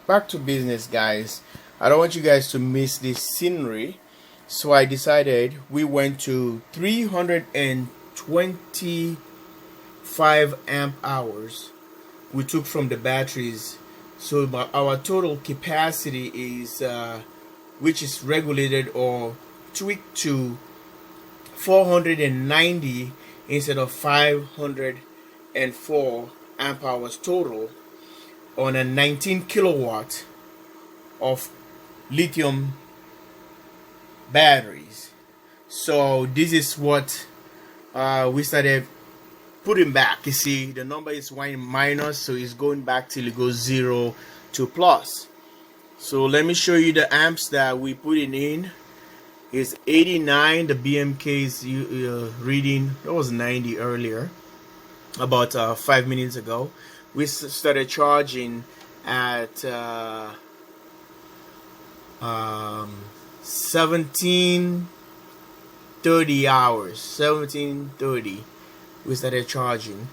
back to business, guys. I don't want you guys to miss this scenery, so I decided we went to 325 amp hours we took from the batteries. So our total capacity is which is regulated or tweaked to 490 instead of 504 amp hours total on a 19 kilowatt of lithium batteries. So this is what we started putting back. You see, the number is one minus, so it's going back till it goes 0 to plus. So let me show you the amps that we put in. Is 89. The BMK is reading, that was 90 earlier, about 5 minutes ago. We started charging at 17:30 hours. 17:30 we started charging,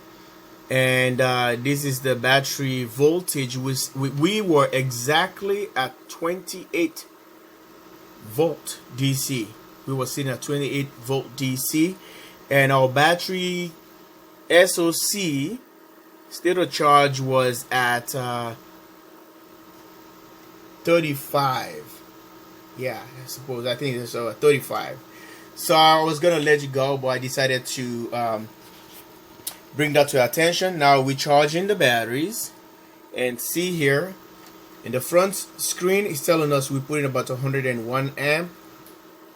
and this is the battery voltage. We were exactly at 28 volt DC. We were sitting at 28 volt DC, and our battery SOC state of charge was at 35. Yeah, I think it's 35. So I was gonna let you go, but I decided to bring that to your attention. Now we're charging the batteries, and see here in the front screen is telling us we're putting about 101 amp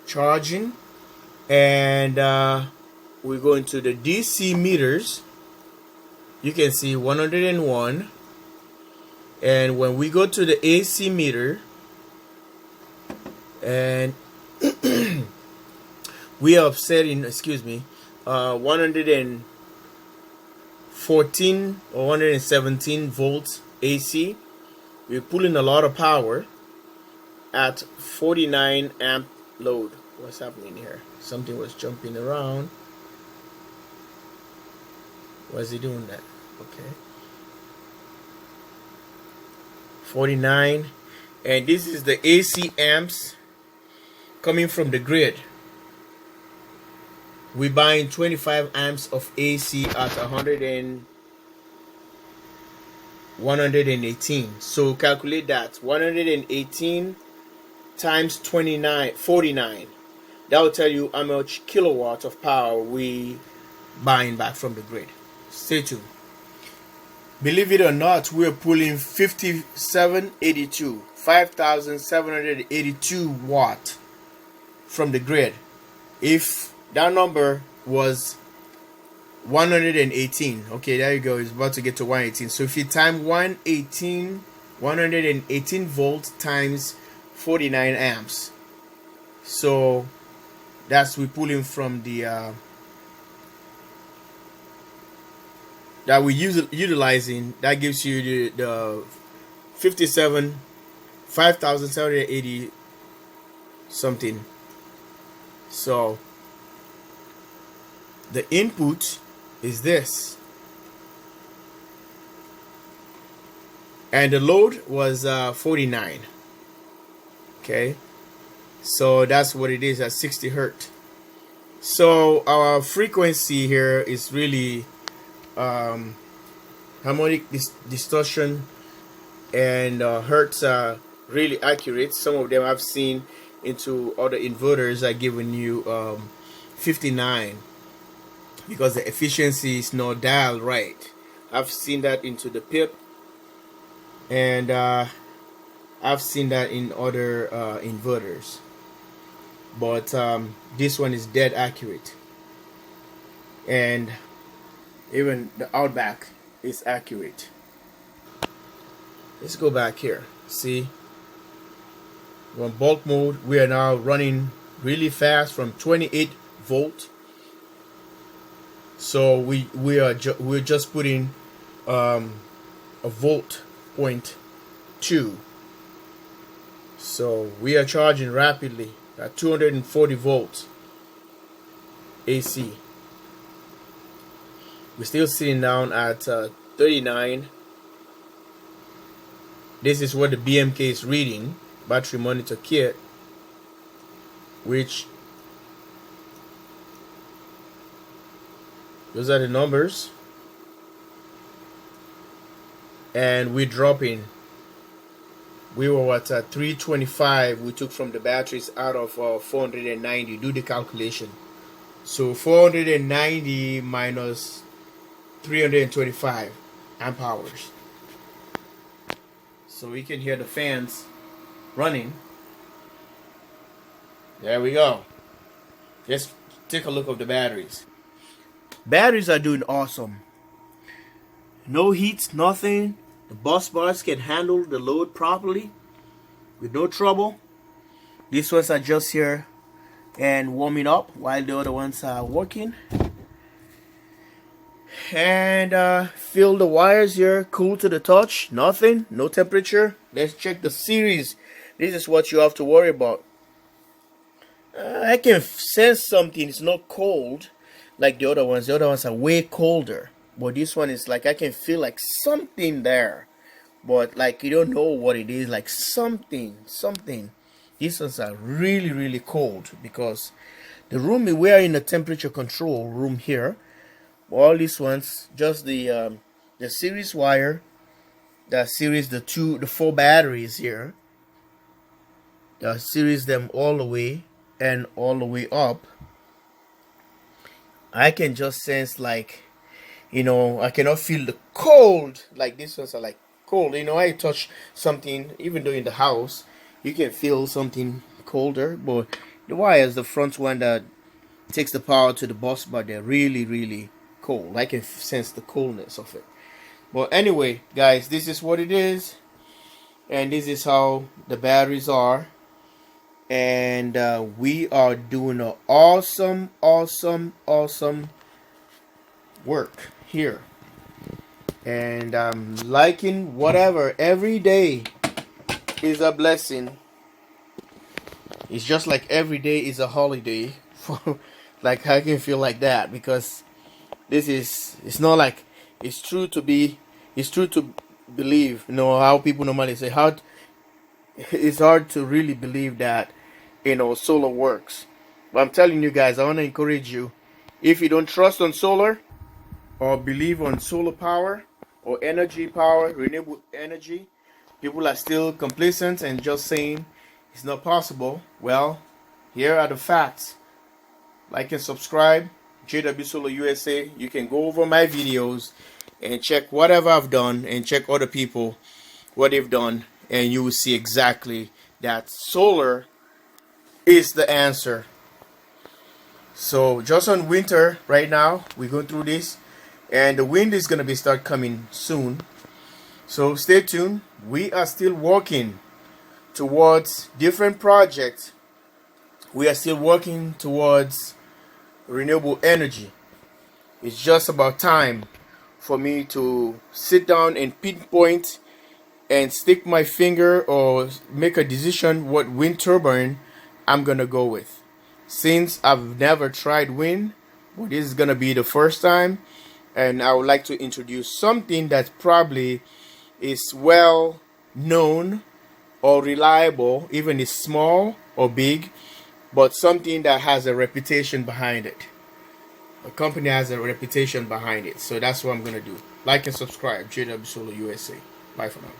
charging, and we go into the DC meters. You can see 101, and when we go to the AC meter, and we are setting, 114 or 117 volts AC. We're pulling a lot of power at 49 amp load. What's happening here? Something was jumping around. Was he doing that? Okay. 49. And this is the AC amps coming from the grid. We're buying 25 amps of AC at 118. So calculate that. 118 times 49. That will tell you how much kilowatts of power we buying back from the grid. Stay tuned. Believe it or not, we're pulling 5,782 watt from the grid. If that number was 118, okay, there you go, it's about to get to 118. So if you time 118 volts times 49 amps, so that's we pulling from the that we utilizing. That gives you the 5,780 something. So the input is this, and the load was 49. Okay, so that's what it is at 60 hertz. So our frequency here is really harmonic distortion, and hertz are really accurate. Some of them I've seen into other inverters are giving you 59 because the efficiency is not dialed right. I've seen that into the PIP, and I've seen that in other inverters, but this one is dead accurate, and even the outback is accurate. Let's go back here. See, we're on bulk mode. We are now running really fast from 28 volt. So we're just putting a volt 0.2. So we are charging rapidly at 240 volts AC. We're still sitting down at 39 This is what the BMK is reading, battery monitor kit, which those are the numbers. And we're dropping. We were at 325. We took from the batteries out of 490. Do the calculation. So 490 minus 325 amp hours. So we can hear the fans running. There we go. Let's take a look at the batteries. Batteries are doing awesome. No heat, nothing. The bus bars can handle the load properly with no trouble. These ones are just here and warming up while the other ones are working. And feel the wires here, cool to the touch, nothing, no temperature. Let's check the series. This is what you have to worry about. I can sense something. It's not cold like the other ones. The other ones are way colder. But this one is like I can feel like something there. But like you don't know what it is. Like something. These ones are really, really cold because the room we are in the temperature control room here. All these ones, just the series wire, the 4 batteries here. The series them all the way and all the way up. I can just sense like, I cannot feel the cold. Like these ones are like cold. I touch something, even though in the house, you can feel something colder. But the wires, the front one that takes the power to the bus bar, they're really, really cold. I can sense the coldness of it. But anyway, guys, this is what it is. And this is how the batteries are. And we are doing an awesome work here. And I'm liking whatever. Every day is a blessing. It's just like every day is a holiday. Like I can feel like that because it's not like it's true to believe. How people normally say it's hard to really believe that solar works. But I'm telling you guys, I want to encourage you, if you don't trust on solar or believe on solar power or energy power, renewable energy, people are still complacent and just saying it's not possible. Well, here are the facts. Like and subscribe, JW Solar USA. You can go over my videos and check whatever I've done and check other people what they've done, and you will see exactly that solar is the answer. So just on winter right now, we're going through this, and the wind is going to start coming soon. So stay tuned. We are still working towards different projects. We are still working towards renewable energy. It's just about time for me to sit down and pinpoint and stick my finger or make a decision what wind turbine I'm gonna go with. Since I've never tried wind, but this is gonna be the first time, and I would like to introduce something that probably is well known or reliable, even if small or big, but something that has a reputation behind it. A company has a reputation behind it. So that's what I'm gonna do. Like and subscribe, JW Solar USA. Bye for now.